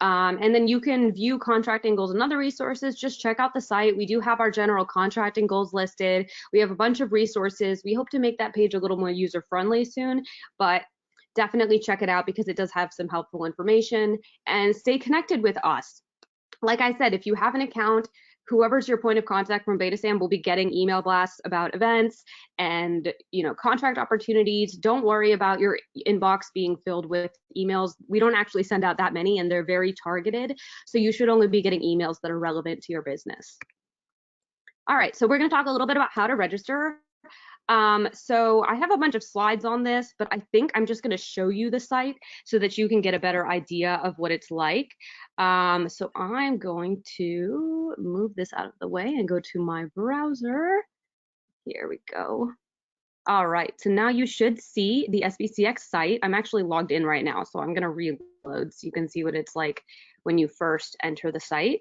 And then you can view contracting goals and other resources. Just check out the site. We do have our general contracting goals listed. We have a bunch of resources. We hope to make that page a little more user-friendly soon, but definitely check it out because it does have some helpful information. And stay connected with us. Like I said, if you have an account, whoever's your point of contact from BetaSam will be getting email blasts about events and contract opportunities. Don't worry about your inbox being filled with emails. We don't actually send out that many, and they're very targeted. So you should only be getting emails that are relevant to your business. All right, so we're going to talk a little bit about how to register. So I have a bunch of slides on this, but I think I'm just going to show you the site so that you can get a better idea of what it's like. So I'm going to move this out of the way and go to my browser. Here we go. All right, so now you should see the SBCX site. I'm actually logged in right now, so I'm going to reload so you can see what it's like when you first enter the site.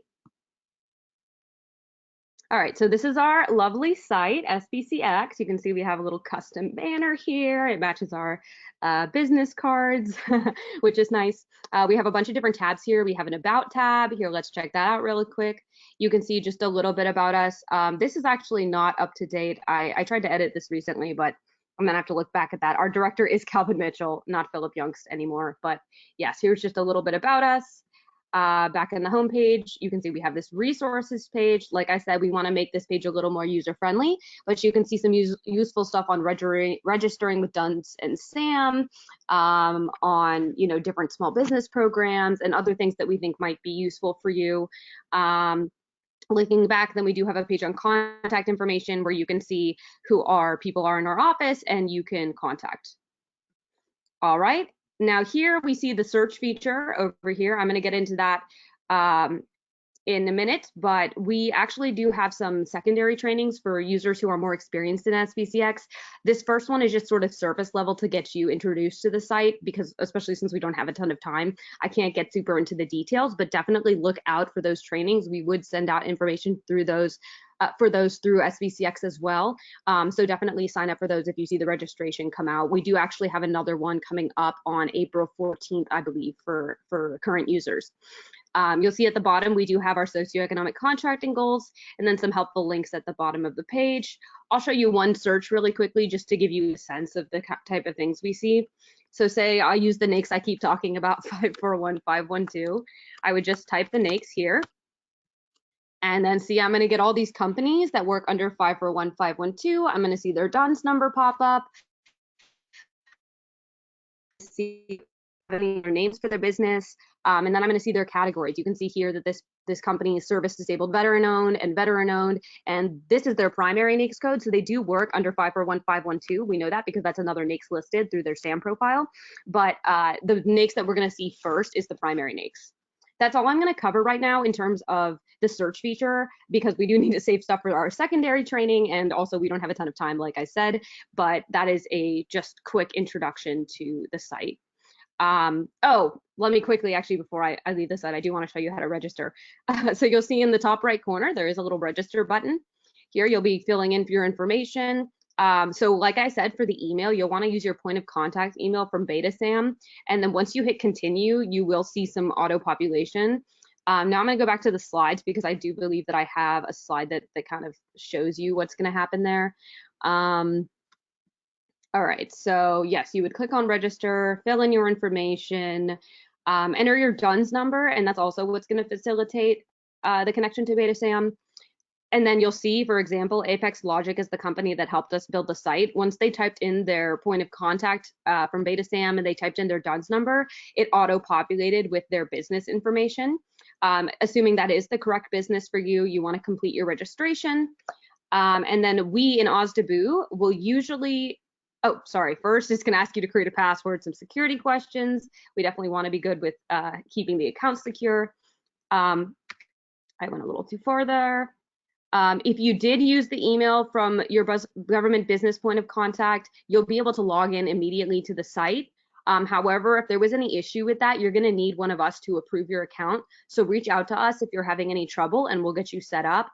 All right, so this is our lovely site, Sbcx. You can see we have a little custom banner here. It matches our business cards, which is nice. We have a bunch of different tabs here. We have an About tab. Here, let's check that out really quick. You can see just a little bit about us. This is actually not up to date. I tried to edit this recently, but I'm gonna have to look back at that. Our director is Calvin Mitchell, not Philip Youngst anymore. But yes, here's just a little bit about us. Back in the home page, you can see we have this resources page. Like I said, we want to make this page a little more user-friendly, but you can see some useful stuff on registering with Duns and Sam, on different small business programs and other things that we think might be useful for you. Looking back, then we do have a page on contact information where you can see who our people are in our office and you can contact. All right, now here we see the search feature over here. I'm going to get into that in a minute, but we actually do have some secondary trainings for users who are more experienced in SBCX. This first one is just sort of surface level to get you introduced to the site, because especially since we don't have a ton of time, I can't get super into the details, but definitely look out for those trainings. We would send out information through those for those through SBCX as well. So definitely sign up for those if you see the registration come out. We do actually have another one coming up on April 14th, I believe, for current users. You'll see at the bottom, we do have our socioeconomic contracting goals and then some helpful links at the bottom of the page. I'll show you one search really quickly just to give you a sense of the type of things we see. So say I use the NAICS I keep talking about, 541512. I would just type the NAICS here. And then see, I'm going to get all these companies that work under 541512. I'm going to see their DUNS number pop up. See their names for their business, and then I'm going to see their categories. You can see here that this company is service disabled veteran owned and veteran owned, and this is their primary NAICS code. So they do work under 541512. We know that because that's another NAICS listed through their SAM profile. But the NAICS that we're going to see first is the primary NAICS. That's all I'm going to cover right now in terms of the search feature, because we do need to save stuff for our secondary training, and also we don't have a ton of time, like I said, but that is a just quick introduction to the site. Oh, let me quickly, actually, before I leave the site, I do want to show you how to register. So you'll see in the top right corner, there is a little register button. Here you'll be filling in your information. So like I said, for the email, you'll want to use your point of contact email from BetaSAM. And then once you hit continue, you will see some auto population. Now I'm going to go back to the slides because I do believe that I have a slide that kind of shows you what's going to happen there. All right, so yes, you would click on register, fill in your information, enter your DUNS number, and that's also what's going to facilitate the connection to BetaSAM. And then you'll see, for example, Apex Logic is the company that helped us build the site. Once they typed in their point of contact from BetaSAM and they typed in their DUNS number, it auto-populated with their business information. Assuming that is the correct business for you, you want to complete your registration. And then we in OSDBU will usually, oh, sorry, first it's going to ask you to create a password, some security questions. We definitely want to be good with keeping the account secure. I went a little too far there. If you did use the email from your government business point of contact, you'll be able to log in immediately to the site. However, if there was any issue with that, you're going to need one of us to approve your account. So reach out to us if you're having any trouble and we'll get you set up.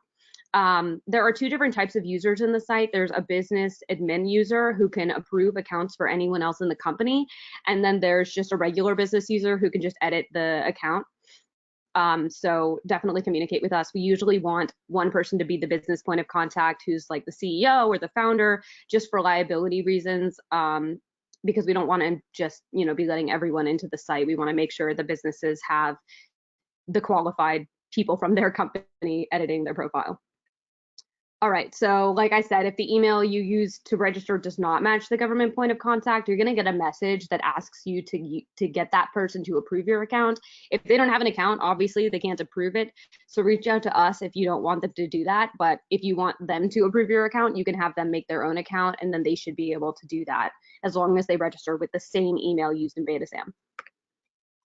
There are two different types of users in the site. There's a business admin user who can approve accounts for anyone else in the company. And then there's just a regular business user who can just edit the account. So definitely communicate with us. We usually want one person to be the business point of contact who's like the CEO or the founder, just for liability reasons, because we don't want to just, you know, be letting everyone into the site. We want to make sure the businesses have the qualified people from their company editing their profile. All right, so like I said, if the email you use to register does not match the government point of contact, you're going to get a message that asks you to get that person to approve your account. If they don't have an account, obviously they can't approve it. So reach out to us if you don't want them to do that. But if you want them to approve your account, you can have them make their own account, and then they should be able to do that as long as they register with the same email used in BetaSAM.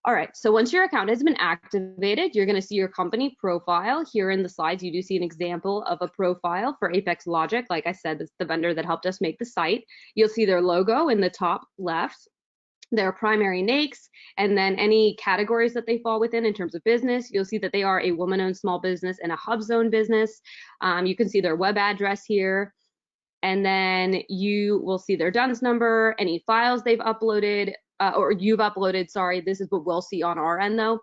All right, so once your account has been activated, you're going to see your company profile. Here in the slides, you do see an example of a profile for Apex Logic. Like I said, it's the vendor that helped us make the site. You'll see their logo in the top left, their primary NAICS, and then any categories that they fall within in terms of business. You'll see that they are a woman-owned small business and a hub zone business. You can see their web address here. And then you will see their DUNS number, any files they've uploaded, or you've uploaded, sorry, this is what we'll see on our end though.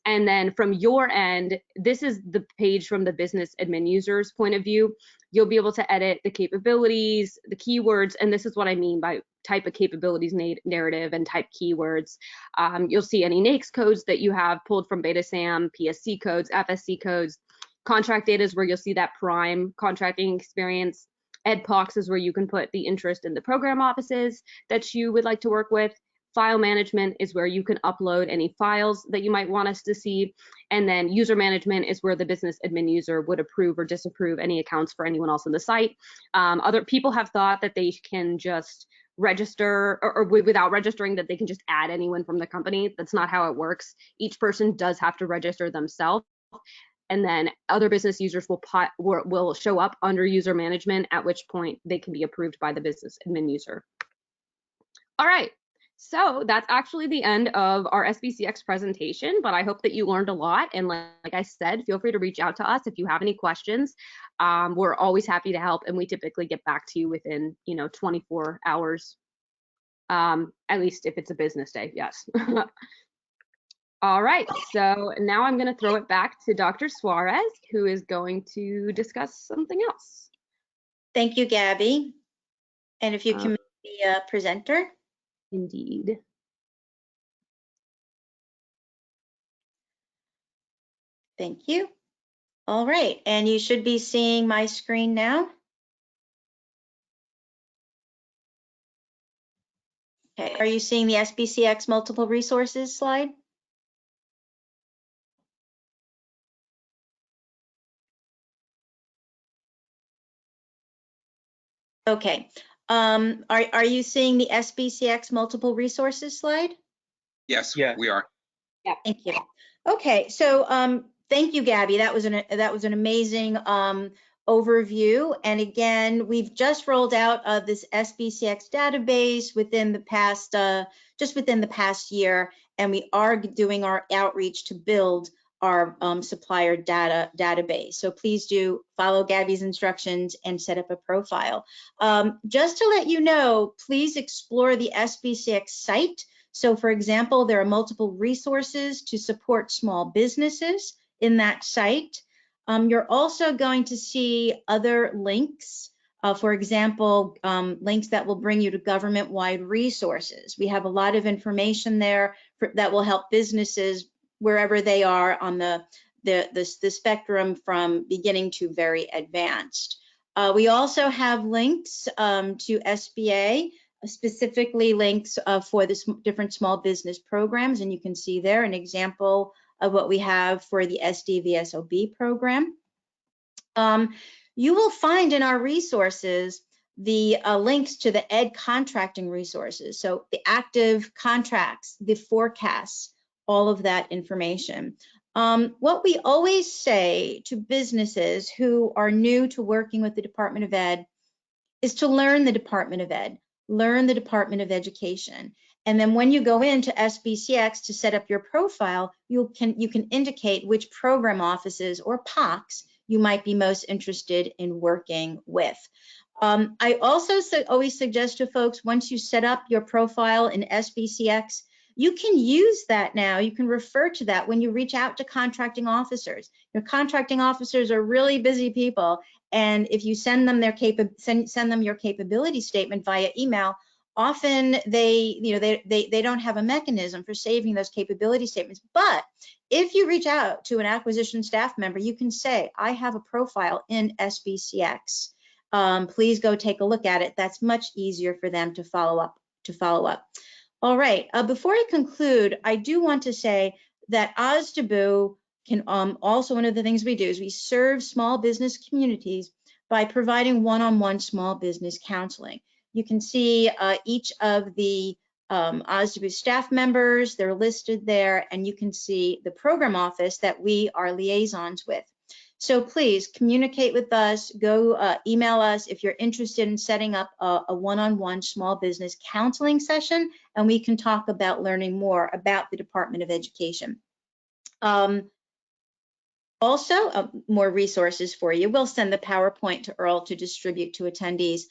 And then from your end, this is the page from the business admin user's point of view. You'll be able to edit the capabilities, the keywords, and this is what I mean by type of capabilities narrative and type keywords. You'll see any NAICS codes that you have pulled from BetaSAM, PSC codes, FSC codes. Contract data is where you'll see that prime contracting experience. EdPox is where you can put the interest in the program offices that you would like to work with. File management is where you can upload any files that you might want us to see. And then user management is where the business admin user would approve or disapprove any accounts for anyone else on the site. Other people have thought that they can just register or without registering, that they can just add anyone from the company. That's not how it works. Each person does have to register themselves. And then other business users will show up under user management, at which point they can be approved by the business admin user. All right, so that's actually the end of our SBCX presentation, but I hope that you learned a lot. And like I said, feel free to reach out to us if you have any questions. We're always happy to help, and we typically get back to you within 24 hours, at least if it's a business day, yes. All right, so now I'm going to throw it back to Dr. Suarez, who is going to discuss something else. Thank you, Gabby. And if you can make the presenter. Indeed. Thank you. All right, and you should be seeing my screen now. Okay, are you seeing the SBCX multiple resources slide? Okay, are you seeing the SBCX multiple resources slide? Yes, Yeah. we are. Yeah, thank you. Okay, so thank you, Gabby. That was an amazing overview. And again, we've just rolled out this SBCX database within the past, just within the past year, and we are doing our outreach to build our supplier database. So please do follow Gabby's instructions and set up a profile. Just to let you know, please explore the SBCX site. So for example, there are multiple resources to support small businesses in that site. You're also going to see other links, for example, links that will bring you to government-wide resources. We have a lot of information there that will help businesses wherever they are on the spectrum from beginning to very advanced. We also have links to SBA, specifically links for the different small business programs, and you can see there an example of what we have for the SDVOSB program. You will find in our resources the links to the ed contracting resources, so the active contracts, the forecasts, all of that information. What we always say to businesses who are new to working with the Department of Ed is to learn the Department of Ed, learn the Department of Education. And then when you go into SBCX to set up your profile, you can indicate which program offices or POCs you might be most interested in working with. I also always suggest to folks, once you set up your profile in SBCX, you can use that now. You can refer to that when you reach out to contracting officers. Your contracting officers are really busy people, and if you send them their send them your capability statement via email, often they don't have a mechanism for saving those capability statements. But if you reach out to an acquisition staff member, you can say, I have a profile in SBCX. Please go take a look at it. That's much easier for them to follow up. All right, before I conclude, I do want to say that OSDBU can also, one of the things we do is we serve small business communities by providing one-on-one small business counseling. You can see each of the OSDBU staff members, they're listed there, and you can see the program office that we are liaisons with. So please communicate with us, go email us if you're interested in setting up a one-on-one small business counseling session, and we can talk about learning more about the Department of Education. Also, more resources for you. We'll send the PowerPoint to Earl to distribute to attendees.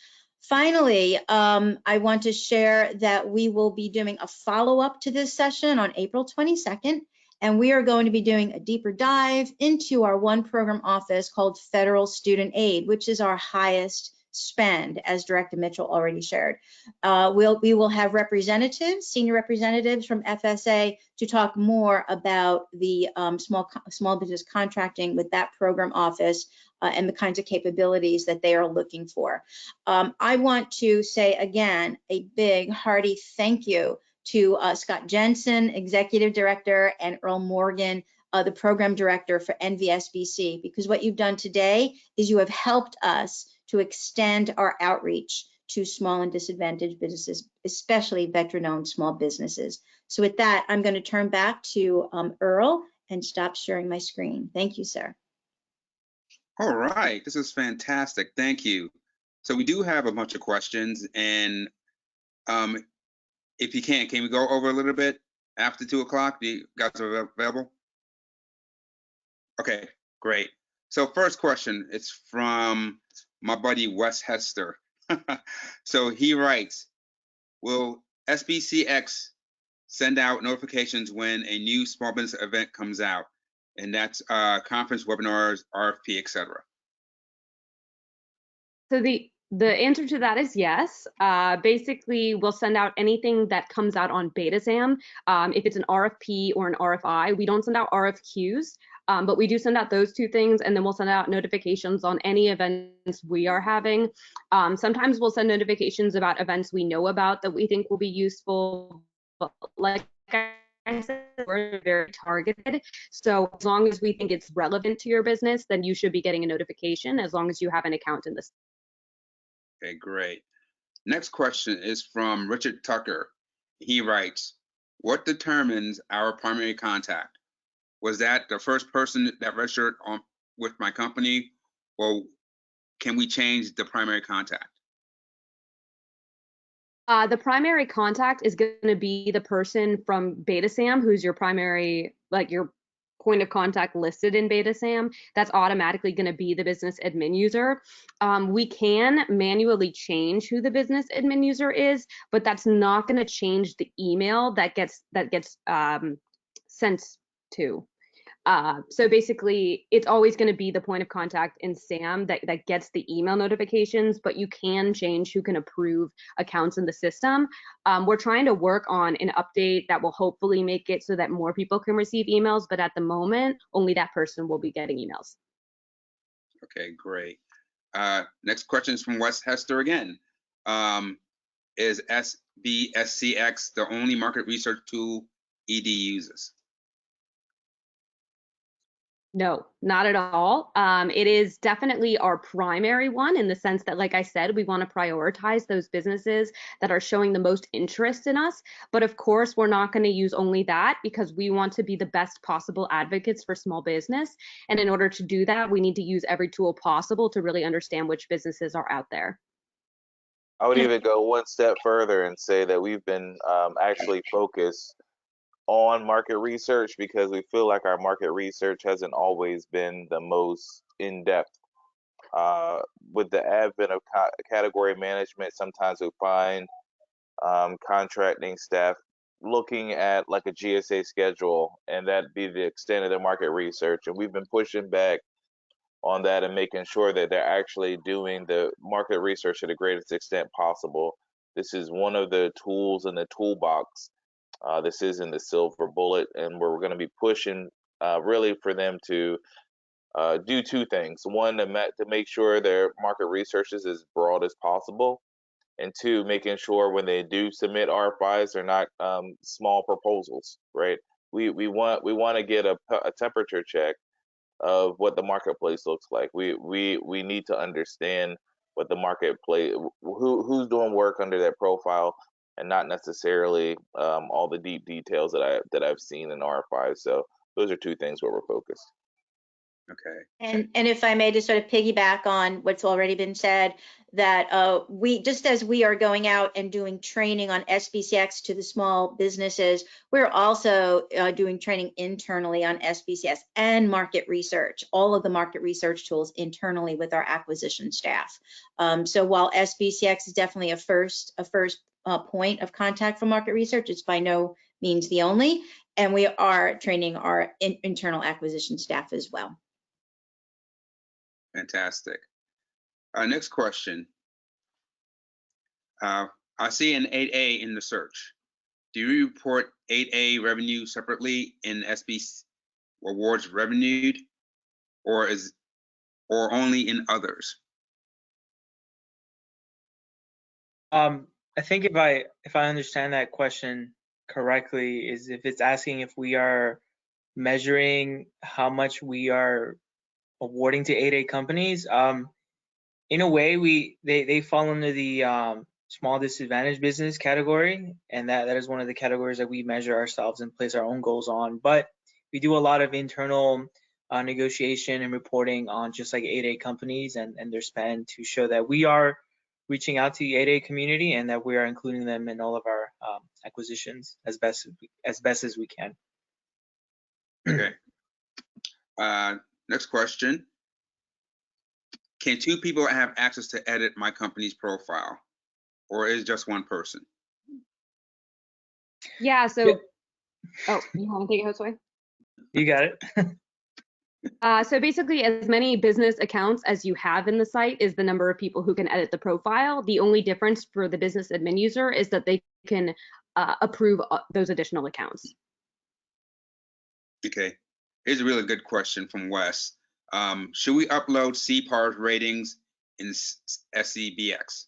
Finally, I want to share that we will be doing a follow-up to this session on April 22nd. And we are going to be doing a deeper dive into our one program office called Federal Student Aid, which is our highest spend, as Director Mitchell already shared. We will have representatives, senior representatives from FSA to talk more about the small business contracting with that program office and the kinds of capabilities that they are looking for. I want to say again, a big hearty thank you to Scott Jensen, Executive Director, and Earl Morgan, the Program Director for NVSBC, because what you've done today is you have helped us to extend our outreach to small and disadvantaged businesses, especially veteran-owned small businesses. So with that, I'm going to turn back to Earl and stop sharing my screen. Thank you, sir. All right, this is fantastic. Thank you. So we do have a bunch of questions, and if you can we go over a little bit after 2 o'clock? Do you guys are available? Okay, great. So first question, it's from my buddy Wes Hester. So he writes, will SBCX send out notifications when a new small business event comes out? And that's conference, webinars, RFP, etc. So the answer to that is yes. Basically, we'll send out anything that comes out on BetaSam. If it's an RFP or an RFI, we don't send out RFQs, but we do send out those two things, and then we'll send out notifications on any events we are having. Sometimes we'll send notifications about events we know about that we think will be useful, but like I said, we're very targeted. So as long as we think it's relevant to your business, then you should be getting a notification as long as you have an account in this. Okay, great. Next question is from Richard Tucker. He writes, what determines our primary contact? Was that the first person that registered with my company, or can we change the primary contact? The primary contact is going to be the person from BetaSam, who's your primary, like your point of contact listed in BetaSam. That's automatically going to be the business admin user. We can manually change who the business admin user is, but that's not going to change the email that gets sent to. So basically, it's always going to be the point of contact in SAM that gets the email notifications, but you can change who can approve accounts in the system. We're trying to work on an update that will hopefully make it so that more people can receive emails, but at the moment, only that person will be getting emails. Okay, great. Next question is from Wes Hester again. Is Sbscx the only market research tool ED uses? No, not at all. It is definitely our primary one in the sense that, like I said, we want to prioritize those businesses that are showing the most interest in us. But of course, we're not going to use only that because we want to be the best possible advocates for small business. And in order to do that, we need to use every tool possible to really understand which businesses are out there. I would even go one step further and say that we've been actually focused on market research because we feel like our market research hasn't always been the most in-depth. With the advent of category management, sometimes we find contracting staff looking at like a Gsa schedule, and that'd be the extent of their market research. And we've been pushing back on that and making sure that they're actually doing the market research to the greatest extent possible. This is one of the tools in the toolbox. This isn't the silver bullet, and we're going to be pushing really for them to do two things. One, to make sure their market research is as broad as possible, and two, making sure when they do submit RFIs, they're not small proposals, right? We want to get a temperature check of what the marketplace looks like. We need to understand what the marketplace, who's doing work under that profile, and not necessarily all the deep details that I've seen in RFIs. So those are two things where we're focused. Okay. And if I may just sort of piggyback on what's already been said, that we, just as we are going out and doing training on SBCX to the small businesses, we're also doing training internally on SBCS and market research, all of the market research tools internally with our acquisition staff. So while SBCX is definitely a first point of contact for market research, it's by no means the only, and we are training our internal acquisition staff as well. Fantastic. Next question. I see an 8A in the search. Do you report 8A revenue separately in SB awards revenued, or only in others? I think if I understand that question, correctly is if it's asking if we are measuring how much we are awarding to 8A companies. In a way, they fall under the small disadvantaged business category, and that is one of the categories that we measure ourselves and place our own goals on. But we do a lot of internal negotiation and reporting on just like 8A companies and their spend to show that we are reaching out to the 8A community and that we are including them in all of our acquisitions as best as we can. Okay. Next question. Can two people have access to edit my company's profile, or is it just one person? Yeah, so, oh, you want to take it, Josue? You got it. So basically, as many business accounts as you have in the site is the number of people who can edit the profile. The only difference for the business admin user is that they can approve those additional accounts. Okay. Here's a really good question from Wes. Should we upload CPARS ratings in Scbx?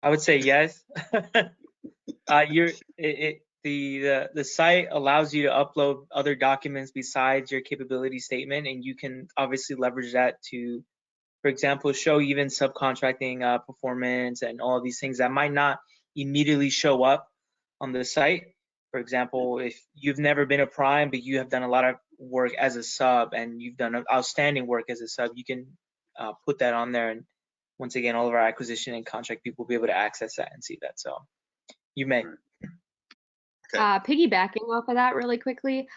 I would say yes. The site allows you to upload other documents besides your capability statement, and you can obviously leverage that to, for example, show even subcontracting performance and all of these things that might not immediately show up on the site. For example, if you've never been a prime, but you have done a lot of work as a sub and you've done outstanding work as a sub, you can put that on there. And once again, all of our acquisition and contract people will be able to access that and see that. So you may. Okay. Piggybacking off of that really quickly.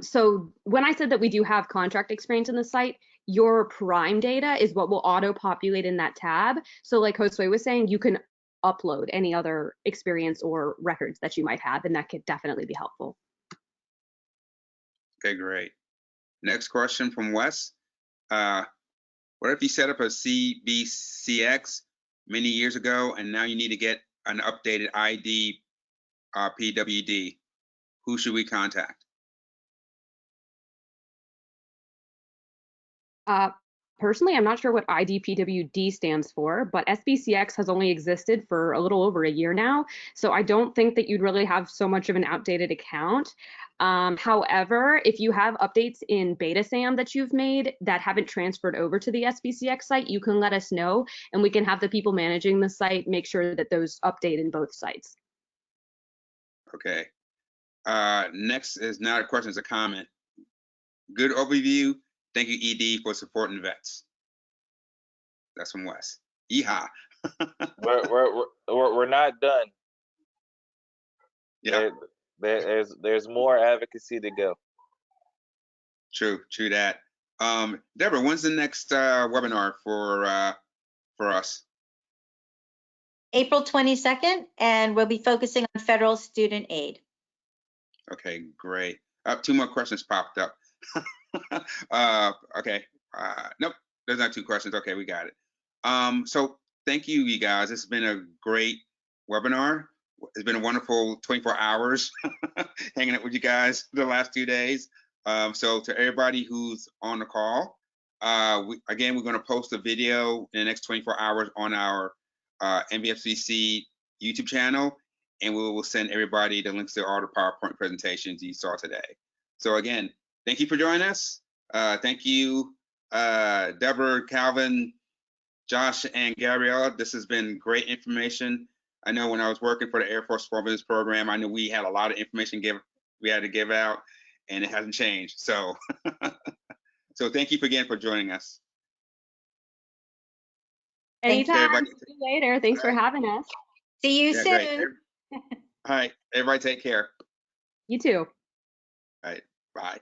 So when I said that we do have contract experience in the site, your prime data is what will auto-populate in that tab. So like Josue was saying, you can upload any other experience or records that you might have, and that could definitely be helpful. Okay, great. Next question from Wes. What if you set up a Sbcx many years ago and now you need to get an updated ID PWD? Who should we contact? Personally, I'm not sure what IDPWD stands for, but SBCX has only existed for a little over a year now, so I don't think that you'd really have so much of an outdated account. However, if you have updates in beta SAM that you've made that haven't transferred over to the SBCX site, you can let us know, and we can have the people managing the site make sure that those update in both sites. Okay. Next is not a question, it's a comment. Good overview. Thank you, ED, for supporting vets. That's from Wes. Yeehaw. we're not done. Yeah. There's more advocacy to go. True that. Deborah, when's the next webinar for us? April 22nd, and we'll be focusing on federal student aid. Okay, great. Two more questions popped up. Okay. Nope, there's not two questions. Okay, we got it. So thank you, you guys. It's been a great webinar. It's been a wonderful 24 hours hanging out with you guys the last 2 days. So to everybody who's on the call, again, we're going to post a video in the next 24 hours on our NVSBC YouTube channel, and we will send everybody the links to all the PowerPoint presentations you saw today. So again, thank you for joining us. Thank you, Deborah, Calvin, Josh, and Gabriella. This has been great information. I know when I was working for the Air Force Small Business Program, I knew we had a lot of information we had to give out, and it hasn't changed. So, so thank you again for joining us. Anytime. See you later. Thanks for having us. See you soon. Great. All right, everybody take care. You too. All right, bye.